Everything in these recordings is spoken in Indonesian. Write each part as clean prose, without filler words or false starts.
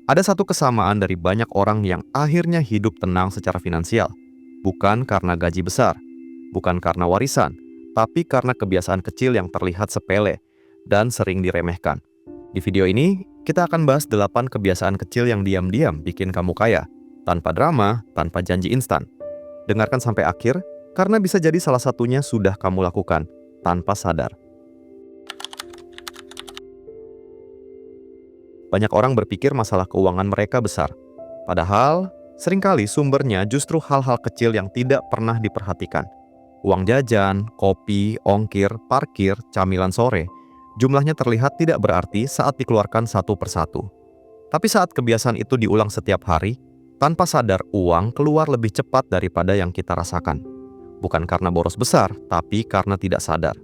Ada satu kesamaan dari banyak orang yang akhirnya hidup tenang secara finansial. Bukan karena gaji besar, bukan karena warisan, tapi karena kebiasaan kecil yang terlihat sepele dan sering diremehkan. Di video ini, kita akan bahas 8 kebiasaan kecil yang diam-diam bikin kamu kaya, tanpa drama, tanpa janji instan. Dengarkan sampai akhir, karena bisa jadi salah satunya sudah kamu lakukan, tanpa sadar. Banyak orang berpikir masalah keuangan mereka besar. Padahal, seringkali sumbernya justru hal-hal kecil yang tidak pernah diperhatikan. Uang jajan, kopi, ongkir, parkir, camilan sore, jumlahnya terlihat tidak berarti saat dikeluarkan satu persatu. Tapi saat kebiasaan itu diulang setiap hari, tanpa sadar uang keluar lebih cepat daripada yang kita rasakan. Bukan karena boros besar, tapi karena tidak sadar.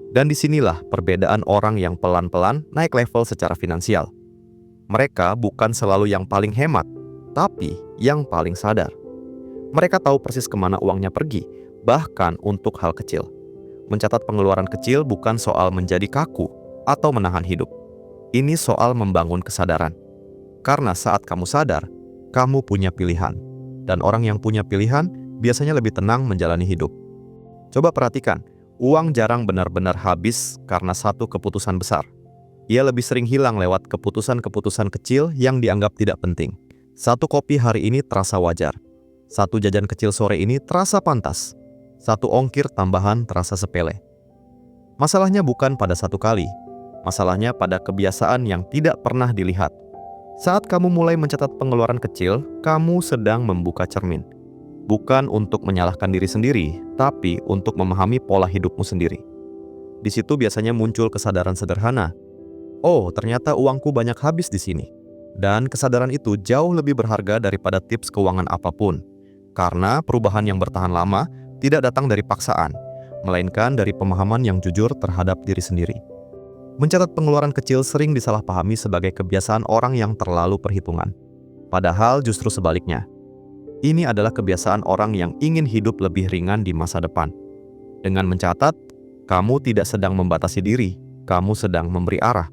Dan disinilah perbedaan orang yang pelan-pelan naik level secara finansial. Mereka bukan selalu yang paling hemat, tapi yang paling sadar. Mereka tahu persis kemana uangnya pergi, bahkan untuk hal kecil. Mencatat pengeluaran kecil bukan soal menjadi kaku atau menahan hidup. Ini soal membangun kesadaran. Karena saat kamu sadar, kamu punya pilihan. Dan orang yang punya pilihan biasanya lebih tenang menjalani hidup. Coba perhatikan, uang jarang benar-benar habis karena satu keputusan besar. Ia lebih sering hilang lewat keputusan-keputusan kecil yang dianggap tidak penting. Satu kopi hari ini terasa wajar. Satu jajan kecil sore ini terasa pantas. Satu ongkir tambahan terasa sepele. Masalahnya bukan pada satu kali. Masalahnya pada kebiasaan yang tidak pernah dilihat. Saat kamu mulai mencatat pengeluaran kecil, kamu sedang membuka cermin. Bukan untuk menyalahkan diri sendiri, tapi untuk memahami pola hidupmu sendiri. Di situ biasanya muncul kesadaran sederhana. Oh, ternyata uangku banyak habis di sini. Dan kesadaran itu jauh lebih berharga daripada tips keuangan apapun. Karena perubahan yang bertahan lama tidak datang dari paksaan, melainkan dari pemahaman yang jujur terhadap diri sendiri. Mencatat pengeluaran kecil sering disalahpahami sebagai kebiasaan orang yang terlalu perhitungan. Padahal justru sebaliknya. Ini adalah kebiasaan orang yang ingin hidup lebih ringan di masa depan. Dengan mencatat, kamu tidak sedang membatasi diri, kamu sedang memberi arah.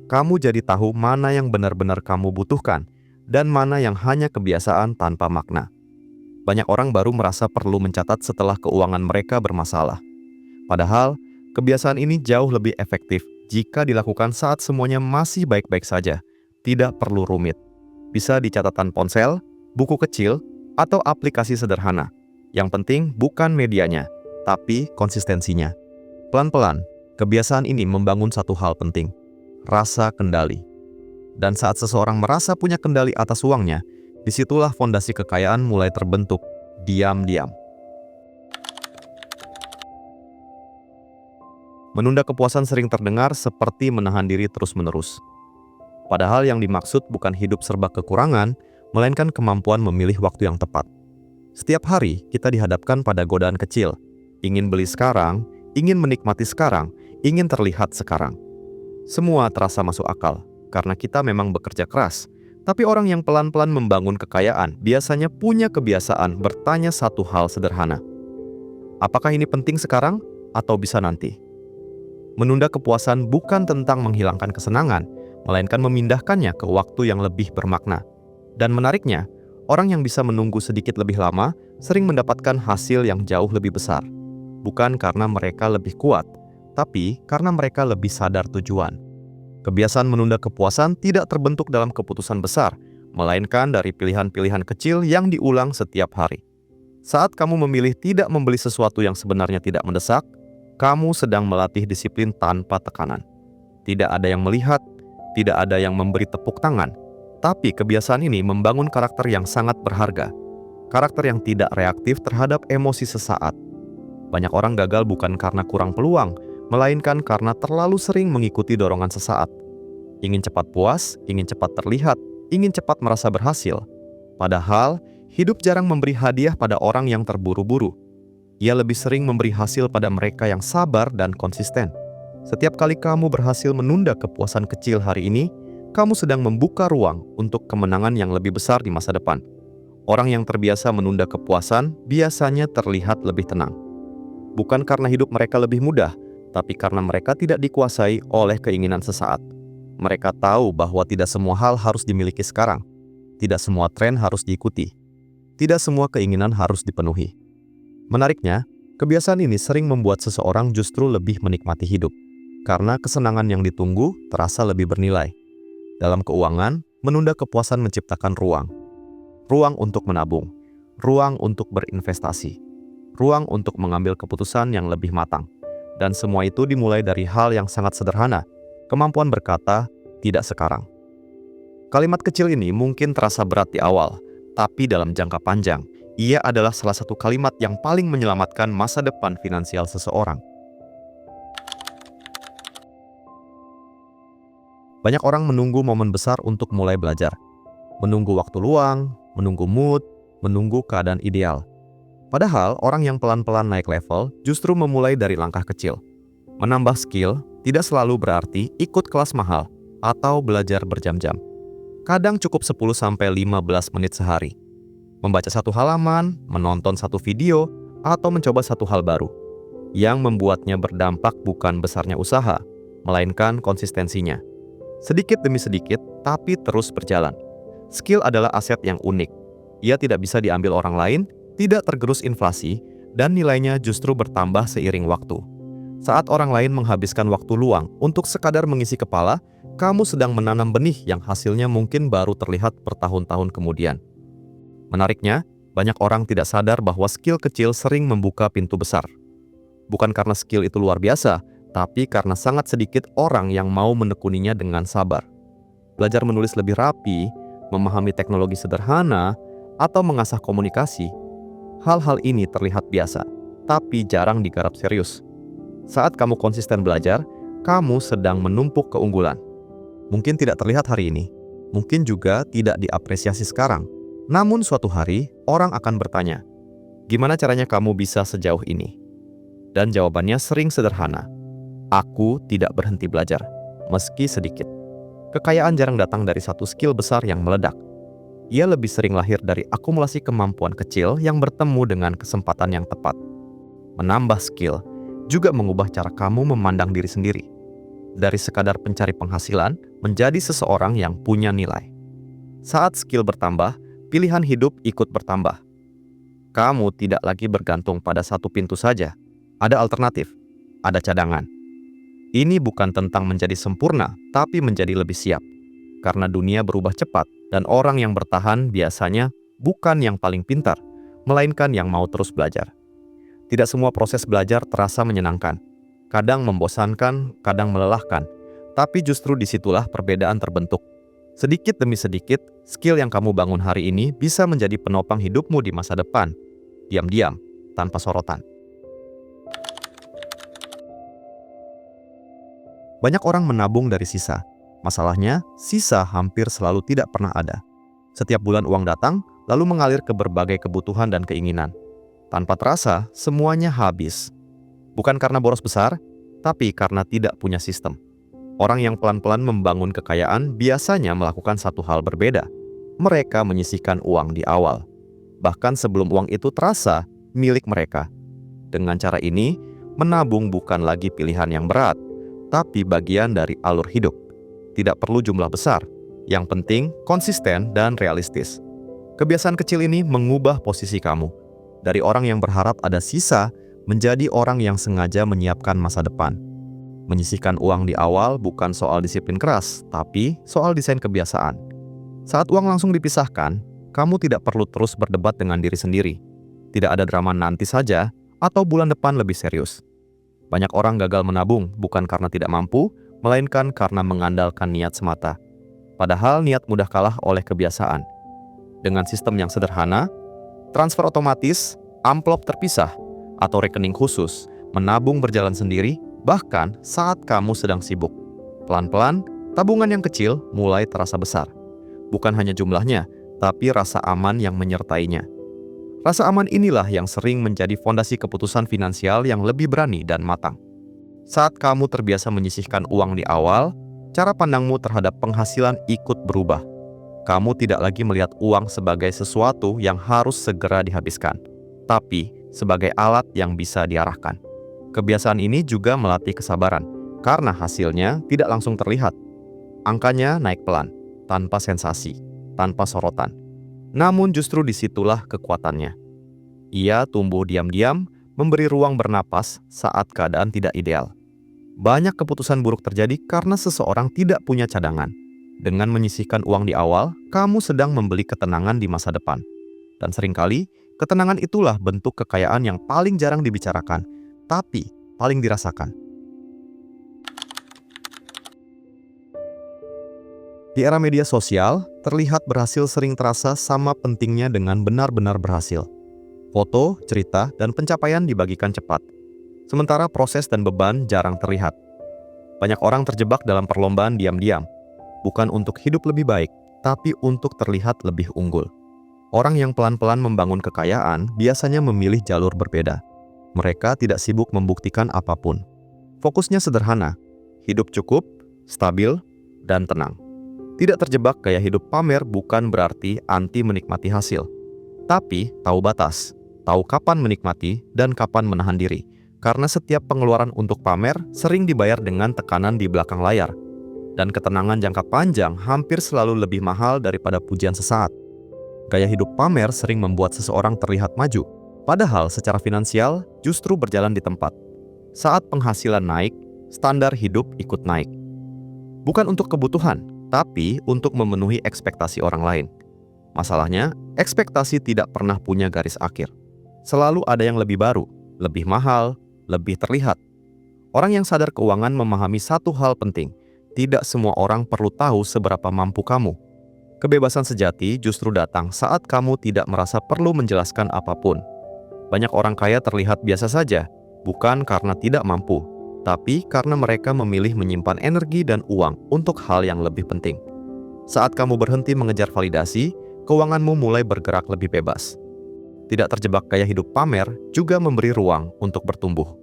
Kamu jadi tahu mana yang benar-benar kamu butuhkan dan mana yang hanya kebiasaan tanpa makna. Banyak orang baru merasa perlu mencatat setelah keuangan mereka bermasalah. Padahal, kebiasaan ini jauh lebih efektif jika dilakukan saat semuanya masih baik-baik saja. Tidak perlu rumit. Bisa di catatan ponsel, buku kecil, atau aplikasi sederhana. Yang penting bukan medianya, tapi konsistensinya. Pelan-pelan, kebiasaan ini membangun satu hal penting. Rasa kendali. Dan saat seseorang merasa punya kendali atas uangnya, disitulah fondasi kekayaan mulai terbentuk, diam-diam. Menunda kepuasan sering terdengar seperti menahan diri terus-menerus. Padahal yang dimaksud bukan hidup serba kekurangan, melainkan kemampuan memilih waktu yang tepat. Setiap hari kita dihadapkan pada godaan kecil. Ingin beli sekarang, ingin menikmati sekarang, ingin terlihat sekarang. Semua terasa masuk akal, karena kita memang bekerja keras. Tapi orang yang pelan-pelan membangun kekayaan biasanya punya kebiasaan bertanya satu hal sederhana. Apakah ini penting sekarang atau bisa nanti? Menunda kepuasan bukan tentang menghilangkan kesenangan, melainkan memindahkannya ke waktu yang lebih bermakna. Dan menariknya, orang yang bisa menunggu sedikit lebih lama sering mendapatkan hasil yang jauh lebih besar. Bukan karena mereka lebih kuat, tapi karena mereka lebih sadar tujuan. Kebiasaan menunda kepuasan tidak terbentuk dalam keputusan besar, melainkan dari pilihan-pilihan kecil yang diulang setiap hari. Saat kamu memilih tidak membeli sesuatu yang sebenarnya tidak mendesak, kamu sedang melatih disiplin tanpa tekanan. Tidak ada yang melihat, tidak ada yang memberi tepuk tangan, tapi kebiasaan ini membangun karakter yang sangat berharga. Karakter yang tidak reaktif terhadap emosi sesaat. Banyak orang gagal bukan karena kurang peluang, melainkan karena terlalu sering mengikuti dorongan sesaat. Ingin cepat puas, ingin cepat terlihat, ingin cepat merasa berhasil. Padahal, hidup jarang memberi hadiah pada orang yang terburu-buru. Ia lebih sering memberi hasil pada mereka yang sabar dan konsisten. Setiap kali kamu berhasil menunda kepuasan kecil hari ini, kamu sedang membuka ruang untuk kemenangan yang lebih besar di masa depan. Orang yang terbiasa menunda kepuasan biasanya terlihat lebih tenang. Bukan karena hidup mereka lebih mudah, tapi karena mereka tidak dikuasai oleh keinginan sesaat. Mereka tahu bahwa tidak semua hal harus dimiliki sekarang. Tidak semua tren harus diikuti. Tidak semua keinginan harus dipenuhi. Menariknya, kebiasaan ini sering membuat seseorang justru lebih menikmati hidup. Karena kesenangan yang ditunggu terasa lebih bernilai. Dalam keuangan, menunda kepuasan menciptakan ruang. Ruang untuk menabung. Ruang untuk berinvestasi. Ruang untuk mengambil keputusan yang lebih matang. Dan semua itu dimulai dari hal yang sangat sederhana. Kemampuan berkata, tidak sekarang. Kalimat kecil ini mungkin terasa berat di awal, tapi dalam jangka panjang, ia adalah salah satu kalimat yang paling menyelamatkan masa depan finansial seseorang. Banyak orang menunggu momen besar untuk mulai belajar. Menunggu waktu luang, menunggu mood, menunggu keadaan ideal. Padahal orang yang pelan-pelan naik level justru memulai dari langkah kecil. Menambah skill tidak selalu berarti ikut kelas mahal atau belajar berjam-jam. Kadang cukup 10-15 menit sehari. Membaca satu halaman, menonton satu video, atau mencoba satu hal baru. Yang membuatnya berdampak bukan besarnya usaha, melainkan konsistensinya. Sedikit demi sedikit, tapi terus berjalan. Skill adalah aset yang unik. Ia tidak bisa diambil orang lain, tidak tergerus inflasi, dan nilainya justru bertambah seiring waktu. Saat orang lain menghabiskan waktu luang untuk sekadar mengisi kepala, kamu sedang menanam benih yang hasilnya mungkin baru terlihat bertahun-tahun kemudian. Menariknya, banyak orang tidak sadar bahwa skill kecil sering membuka pintu besar. Bukan karena skill itu luar biasa, tapi karena sangat sedikit orang yang mau menekuninya dengan sabar. Belajar menulis lebih rapi, memahami teknologi sederhana, atau mengasah komunikasi. Hal-hal ini terlihat biasa, tapi jarang digarap serius. Saat kamu konsisten belajar, kamu sedang menumpuk keunggulan. Mungkin tidak terlihat hari ini, mungkin juga tidak diapresiasi sekarang. Namun suatu hari, orang akan bertanya, gimana caranya kamu bisa sejauh ini? Dan jawabannya sering sederhana. Aku tidak berhenti belajar, meski sedikit. Kekayaan jarang datang dari satu skill besar yang meledak. Ia lebih sering lahir dari akumulasi kemampuan kecil yang bertemu dengan kesempatan yang tepat. Menambah skill juga mengubah cara kamu memandang diri sendiri. Dari sekadar pencari penghasilan menjadi seseorang yang punya nilai. Saat skill bertambah, pilihan hidup ikut bertambah. Kamu tidak lagi bergantung pada satu pintu saja. Ada alternatif, ada cadangan. Ini bukan tentang menjadi sempurna, tapi menjadi lebih siap. Karena dunia berubah cepat, dan orang yang bertahan biasanya bukan yang paling pintar, melainkan yang mau terus belajar. Tidak semua proses belajar terasa menyenangkan. Kadang membosankan, kadang melelahkan. Tapi justru disitulah perbedaan terbentuk. Sedikit demi sedikit, skill yang kamu bangun hari ini bisa menjadi penopang hidupmu di masa depan. Diam-diam, tanpa sorotan. Banyak orang menabung dari sisa. Masalahnya, sisa hampir selalu tidak pernah ada. Setiap bulan uang datang, lalu mengalir ke berbagai kebutuhan dan keinginan. Tanpa terasa, semuanya habis. Bukan karena boros besar, tapi karena tidak punya sistem. Orang yang pelan-pelan membangun kekayaan biasanya melakukan satu hal berbeda. Mereka menyisihkan uang di awal. Bahkan sebelum uang itu terasa milik mereka. Dengan cara ini, menabung bukan lagi pilihan yang berat, tapi bagian dari alur hidup. Tidak perlu jumlah besar, yang penting konsisten dan realistis. Kebiasaan kecil ini mengubah posisi kamu. Dari orang yang berharap ada sisa, menjadi orang yang sengaja menyiapkan masa depan. Menyisihkan uang di awal bukan soal disiplin keras, tapi soal desain kebiasaan. Saat uang langsung dipisahkan, kamu tidak perlu terus berdebat dengan diri sendiri. Tidak ada drama nanti saja, atau bulan depan lebih serius. Banyak orang gagal menabung bukan karena tidak mampu, melainkan karena mengandalkan niat semata. Padahal niat mudah kalah oleh kebiasaan. Dengan sistem yang sederhana, transfer otomatis, amplop terpisah, atau rekening khusus, menabung berjalan sendiri, bahkan saat kamu sedang sibuk. Pelan-pelan, tabungan yang kecil mulai terasa besar. Bukan hanya jumlahnya, tapi rasa aman yang menyertainya. Rasa aman inilah yang sering menjadi fondasi keputusan finansial yang lebih berani dan matang. Saat kamu terbiasa menyisihkan uang di awal, cara pandangmu terhadap penghasilan ikut berubah. Kamu tidak lagi melihat uang sebagai sesuatu yang harus segera dihabiskan, tapi sebagai alat yang bisa diarahkan. Kebiasaan ini juga melatih kesabaran, karena hasilnya tidak langsung terlihat. Angkanya naik pelan, tanpa sensasi, tanpa sorotan. Namun justru disitulah kekuatannya. Ia tumbuh diam-diam, memberi ruang bernapas saat keadaan tidak ideal. Banyak keputusan buruk terjadi karena seseorang tidak punya cadangan. Dengan menyisihkan uang di awal, kamu sedang membeli ketenangan di masa depan. Dan seringkali, ketenangan itulah bentuk kekayaan yang paling jarang dibicarakan, tapi paling dirasakan. Di era media sosial, terlihat berhasil sering terasa sama pentingnya dengan benar-benar berhasil. Foto, cerita, dan pencapaian dibagikan cepat. Sementara proses dan beban jarang terlihat. Banyak orang terjebak dalam perlombaan diam-diam. Bukan untuk hidup lebih baik, tapi untuk terlihat lebih unggul. Orang yang pelan-pelan membangun kekayaan biasanya memilih jalur berbeda. Mereka tidak sibuk membuktikan apapun. Fokusnya sederhana, hidup cukup, stabil, dan tenang. Tidak terjebak gaya hidup pamer bukan berarti anti menikmati hasil. Tapi tahu batas, tahu kapan menikmati dan kapan menahan diri. Karena setiap pengeluaran untuk pamer sering dibayar dengan tekanan di belakang layar. Dan ketenangan jangka panjang hampir selalu lebih mahal daripada pujian sesaat. Gaya hidup pamer sering membuat seseorang terlihat maju. Padahal secara finansial justru berjalan di tempat. Saat penghasilan naik, standar hidup ikut naik. Bukan untuk kebutuhan, tapi untuk memenuhi ekspektasi orang lain. Masalahnya, ekspektasi tidak pernah punya garis akhir. Selalu ada yang lebih baru, lebih mahal, lebih terlihat. Orang yang sadar keuangan memahami satu hal penting. Tidak semua orang perlu tahu seberapa mampu kamu. Kebebasan sejati justru datang saat kamu tidak merasa perlu menjelaskan apapun. Banyak orang kaya terlihat biasa saja, bukan karena tidak mampu, tapi karena mereka memilih menyimpan energi dan uang untuk hal yang lebih penting. Saat kamu berhenti mengejar validasi, keuanganmu mulai bergerak lebih bebas. Tidak terjebak gaya hidup pamer juga memberi ruang untuk bertumbuh.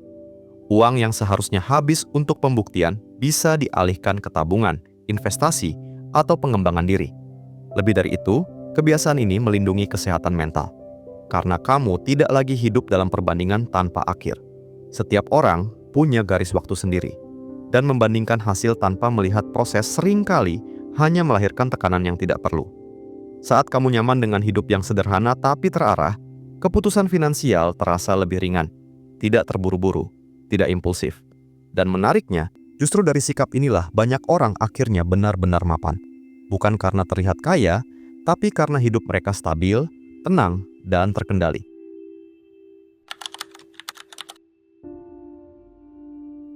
Uang yang seharusnya habis untuk pembuktian bisa dialihkan ke tabungan, investasi, atau pengembangan diri. Lebih dari itu, kebiasaan ini melindungi kesehatan mental. Karena kamu tidak lagi hidup dalam perbandingan tanpa akhir. Setiap orang punya garis waktu sendiri. Dan membandingkan hasil tanpa melihat proses seringkali hanya melahirkan tekanan yang tidak perlu. Saat kamu nyaman dengan hidup yang sederhana tapi terarah, keputusan finansial terasa lebih ringan. Tidak terburu-buru, tidak impulsif. Dan menariknya, justru dari sikap inilah banyak orang akhirnya benar-benar mapan. Bukan karena terlihat kaya, tapi karena hidup mereka stabil, tenang, dan terkendali.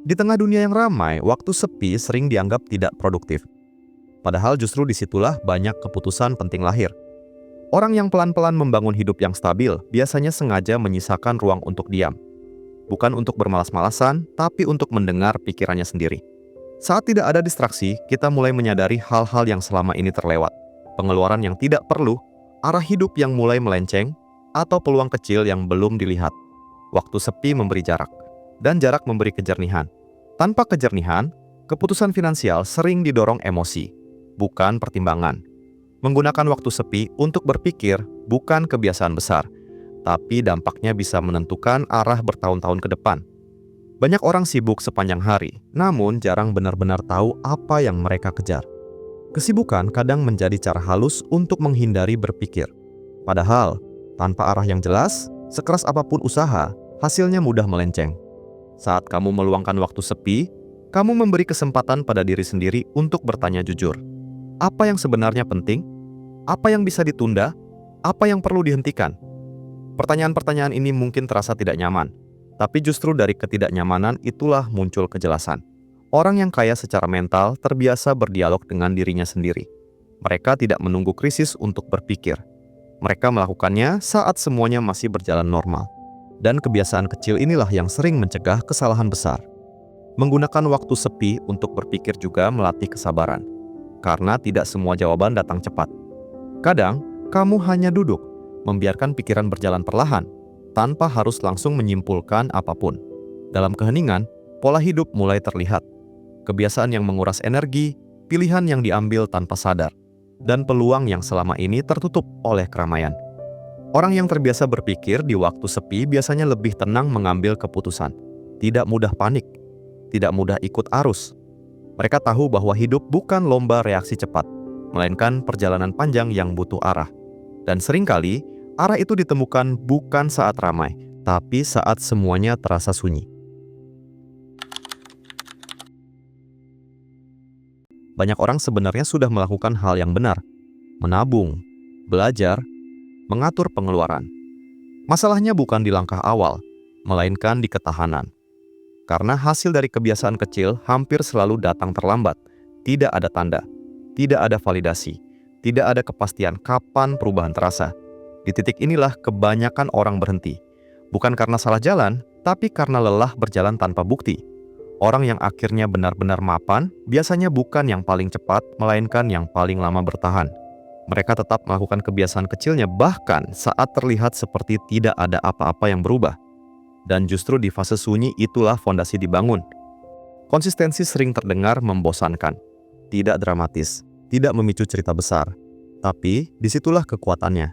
Di tengah dunia yang ramai, waktu sepi sering dianggap tidak produktif. Padahal justru disitulah banyak keputusan penting lahir. Orang yang pelan-pelan membangun hidup yang stabil biasanya sengaja menyisakan ruang untuk diam. Bukan untuk bermalas-malasan, tapi untuk mendengar pikirannya sendiri. Saat tidak ada distraksi, kita mulai menyadari hal-hal yang selama ini terlewat. Pengeluaran yang tidak perlu, arah hidup yang mulai melenceng, atau peluang kecil yang belum dilihat. Waktu sepi memberi jarak, dan jarak memberi kejernihan. Tanpa kejernihan, keputusan finansial sering didorong emosi, bukan pertimbangan. Menggunakan waktu sepi untuk berpikir bukan kebiasaan besar, tapi dampaknya bisa menentukan arah bertahun-tahun ke depan. Banyak orang sibuk sepanjang hari, namun jarang benar-benar tahu apa yang mereka kejar. Kesibukan kadang menjadi cara halus untuk menghindari berpikir. Padahal, tanpa arah yang jelas, sekeras apapun usaha, hasilnya mudah melenceng. Saat kamu meluangkan waktu sepi, kamu memberi kesempatan pada diri sendiri untuk bertanya jujur. Apa yang sebenarnya penting? Apa yang bisa ditunda? Apa yang perlu dihentikan? Pertanyaan-pertanyaan ini mungkin terasa tidak nyaman, tapi justru dari ketidaknyamanan itulah muncul kejelasan. Orang yang kaya secara mental terbiasa berdialog dengan dirinya sendiri. Mereka tidak menunggu krisis untuk berpikir. Mereka melakukannya saat semuanya masih berjalan normal. Dan kebiasaan kecil inilah yang sering mencegah kesalahan besar. Menggunakan waktu sepi untuk berpikir juga melatih kesabaran. Karena tidak semua jawaban datang cepat. Kadang, kamu hanya duduk, membiarkan pikiran berjalan perlahan, tanpa harus langsung menyimpulkan apapun. Dalam keheningan, pola hidup mulai terlihat. Kebiasaan yang menguras energi, pilihan yang diambil tanpa sadar, dan peluang yang selama ini tertutup oleh keramaian. Orang yang terbiasa berpikir di waktu sepi biasanya lebih tenang mengambil keputusan. Tidak mudah panik, tidak mudah ikut arus. Mereka tahu bahwa hidup bukan lomba reaksi cepat, melainkan perjalanan panjang yang butuh arah. Dan seringkali, arah itu ditemukan bukan saat ramai, tapi saat semuanya terasa sunyi. Banyak orang sebenarnya sudah melakukan hal yang benar, menabung, belajar, mengatur pengeluaran. Masalahnya bukan di langkah awal, melainkan di ketahanan. Karena hasil dari kebiasaan kecil hampir selalu datang terlambat, tidak ada tanda, tidak ada validasi, tidak ada kepastian kapan perubahan terasa. Di titik inilah kebanyakan orang berhenti. Bukan karena salah jalan, tapi karena lelah berjalan tanpa bukti. Orang yang akhirnya benar-benar mapan, biasanya bukan yang paling cepat, melainkan yang paling lama bertahan. Mereka tetap melakukan kebiasaan kecilnya bahkan saat terlihat seperti tidak ada apa-apa yang berubah. Dan justru di fase sunyi itulah fondasi dibangun. Konsistensi sering terdengar membosankan, tidak dramatis, tidak memicu cerita besar. Tapi disitulah kekuatannya.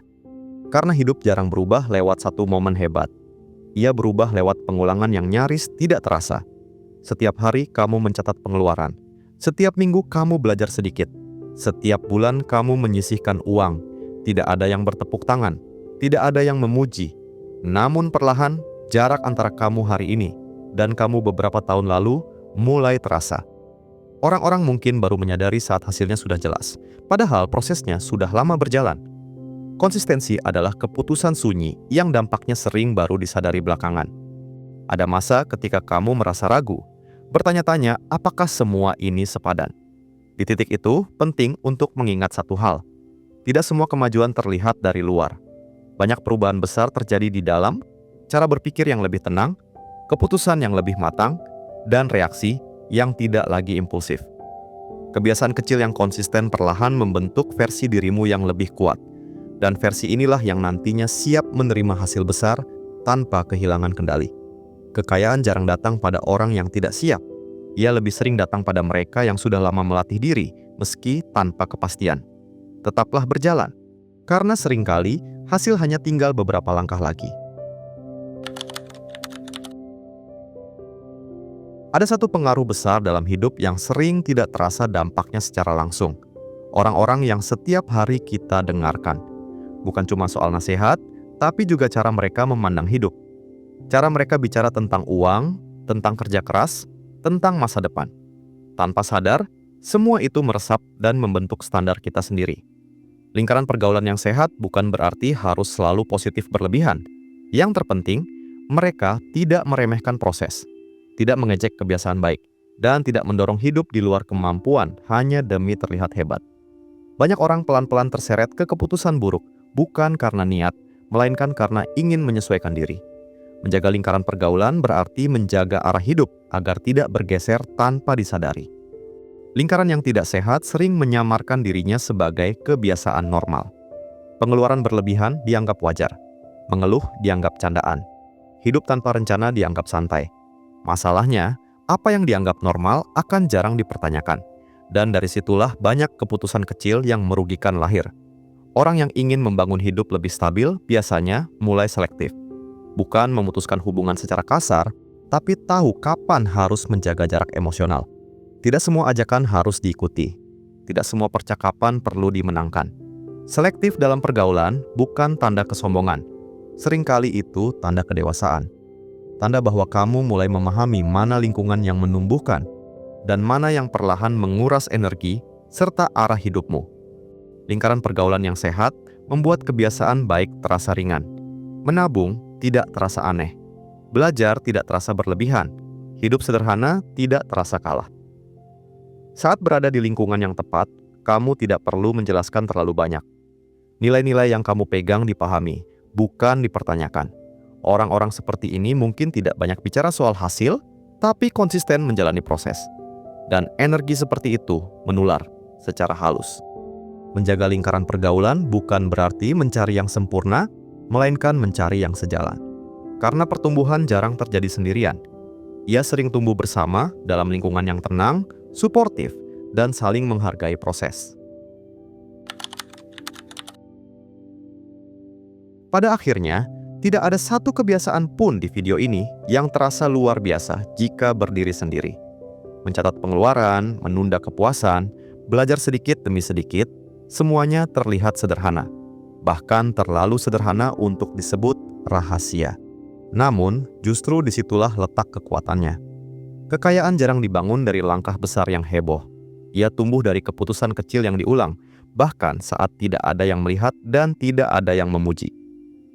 Karena hidup jarang berubah lewat satu momen hebat. Ia berubah lewat pengulangan yang nyaris tidak terasa. Setiap hari kamu mencatat pengeluaran. Setiap minggu kamu belajar sedikit. Setiap bulan kamu menyisihkan uang. Tidak ada yang bertepuk tangan. Tidak ada yang memuji. Namun perlahan, jarak antara kamu hari ini dan kamu beberapa tahun lalu mulai terasa. Orang-orang mungkin baru menyadari saat hasilnya sudah jelas, padahal prosesnya sudah lama berjalan. Konsistensi adalah keputusan sunyi yang dampaknya sering baru disadari belakangan. Ada masa ketika kamu merasa ragu, bertanya-tanya apakah semua ini sepadan. Di titik itu, penting untuk mengingat satu hal. Tidak semua kemajuan terlihat dari luar. Banyak perubahan besar terjadi di dalam, cara berpikir yang lebih tenang, keputusan yang lebih matang, dan reaksi yang tidak lagi impulsif. Kebiasaan kecil yang konsisten perlahan membentuk versi dirimu yang lebih kuat. Dan versi inilah yang nantinya siap menerima hasil besar tanpa kehilangan kendali. Kekayaan jarang datang pada orang yang tidak siap. Ia lebih sering datang pada mereka yang sudah lama melatih diri, meski tanpa kepastian. Tetaplah berjalan, karena seringkali hasil hanya tinggal beberapa langkah lagi. Ada satu pengaruh besar dalam hidup yang sering tidak terasa dampaknya secara langsung. Orang-orang yang setiap hari kita dengarkan. Bukan cuma soal nasihat, tapi juga cara mereka memandang hidup. Cara mereka bicara tentang uang, tentang kerja keras, tentang masa depan. Tanpa sadar, semua itu meresap dan membentuk standar kita sendiri. Lingkaran pergaulan yang sehat bukan berarti harus selalu positif berlebihan. Yang terpenting, mereka tidak meremehkan proses, tidak mengejek kebiasaan baik, dan tidak mendorong hidup di luar kemampuan hanya demi terlihat hebat. Banyak orang pelan-pelan terseret ke keputusan buruk, bukan karena niat, melainkan karena ingin menyesuaikan diri. Menjaga lingkaran pergaulan berarti menjaga arah hidup agar tidak bergeser tanpa disadari. Lingkaran yang tidak sehat sering menyamarkan dirinya sebagai kebiasaan normal. Pengeluaran berlebihan dianggap wajar, mengeluh dianggap candaan, hidup tanpa rencana dianggap santai. Masalahnya, apa yang dianggap normal akan jarang dipertanyakan. Dan dari situlah banyak keputusan kecil yang merugikan lahir. Orang yang ingin membangun hidup lebih stabil biasanya mulai selektif. Bukan memutuskan hubungan secara kasar, tapi tahu kapan harus menjaga jarak emosional. Tidak semua ajakan harus diikuti. Tidak semua percakapan perlu dimenangkan. Selektif dalam pergaulan bukan tanda kesombongan. Seringkali itu tanda kedewasaan. Tanda bahwa kamu mulai memahami mana lingkungan yang menumbuhkan dan mana yang perlahan menguras energi serta arah hidupmu. Lingkaran pergaulan yang sehat membuat kebiasaan baik terasa ringan. Menabung tidak terasa aneh. Belajar tidak terasa berlebihan. Hidup sederhana tidak terasa kalah. Saat berada di lingkungan yang tepat, kamu tidak perlu menjelaskan terlalu banyak. Nilai-nilai yang kamu pegang dipahami, bukan dipertanyakan. Orang-orang seperti ini mungkin tidak banyak bicara soal hasil, tapi konsisten menjalani proses. Dan energi seperti itu menular secara halus. Menjaga lingkaran pergaulan bukan berarti mencari yang sempurna, melainkan mencari yang sejalan. Karena pertumbuhan jarang terjadi sendirian. Ia sering tumbuh bersama dalam lingkungan yang tenang, suportif, dan saling menghargai proses. Pada akhirnya, tidak ada satu kebiasaan pun di video ini yang terasa luar biasa jika berdiri sendiri. Mencatat pengeluaran, menunda kepuasan, belajar sedikit demi sedikit, semuanya terlihat sederhana. Bahkan terlalu sederhana untuk disebut rahasia. Namun, justru disitulah letak kekuatannya. Kekayaan jarang dibangun dari langkah besar yang heboh. Ia tumbuh dari keputusan kecil yang diulang, bahkan saat tidak ada yang melihat dan tidak ada yang memuji.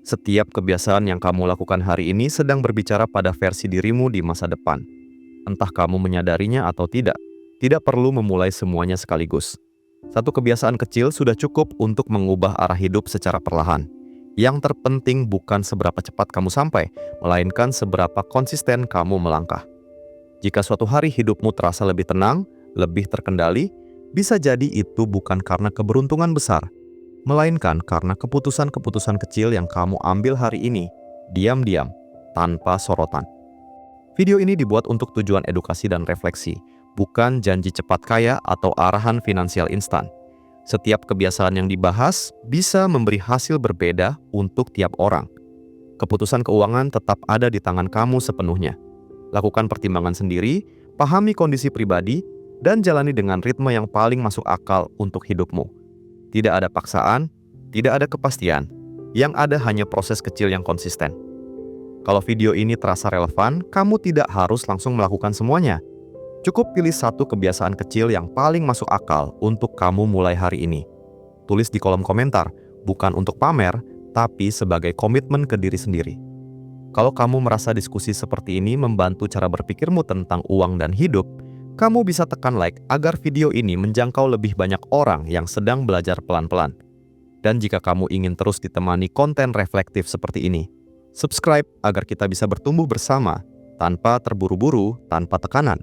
Setiap kebiasaan yang kamu lakukan hari ini sedang berbicara pada versi dirimu di masa depan. Entah kamu menyadarinya atau tidak perlu memulai semuanya sekaligus. Satu kebiasaan kecil sudah cukup untuk mengubah arah hidup secara perlahan. Yang terpenting bukan seberapa cepat kamu sampai, melainkan seberapa konsisten kamu melangkah. Jika suatu hari hidupmu terasa lebih tenang, lebih terkendali, bisa jadi itu bukan karena keberuntungan besar, melainkan karena keputusan-keputusan kecil yang kamu ambil hari ini, diam-diam, tanpa sorotan. Video ini dibuat untuk tujuan edukasi dan refleksi, bukan janji cepat kaya atau arahan finansial instan. Setiap kebiasaan yang dibahas bisa memberi hasil berbeda untuk tiap orang. Keputusan keuangan tetap ada di tangan kamu sepenuhnya. Lakukan pertimbangan sendiri, pahami kondisi pribadi, dan jalani dengan ritme yang paling masuk akal untuk hidupmu. Tidak ada paksaan, tidak ada kepastian. Yang ada hanya proses kecil yang konsisten. Kalau video ini terasa relevan, kamu tidak harus langsung melakukan semuanya. Cukup pilih satu kebiasaan kecil yang paling masuk akal untuk kamu mulai hari ini. Tulis di kolom komentar, bukan untuk pamer, tapi sebagai komitmen ke diri sendiri. Kalau kamu merasa diskusi seperti ini membantu cara berpikirmu tentang uang dan hidup, kamu bisa tekan like agar video ini menjangkau lebih banyak orang yang sedang belajar pelan-pelan. Dan jika kamu ingin terus ditemani konten reflektif seperti ini, subscribe agar kita bisa bertumbuh bersama, tanpa terburu-buru, tanpa tekanan.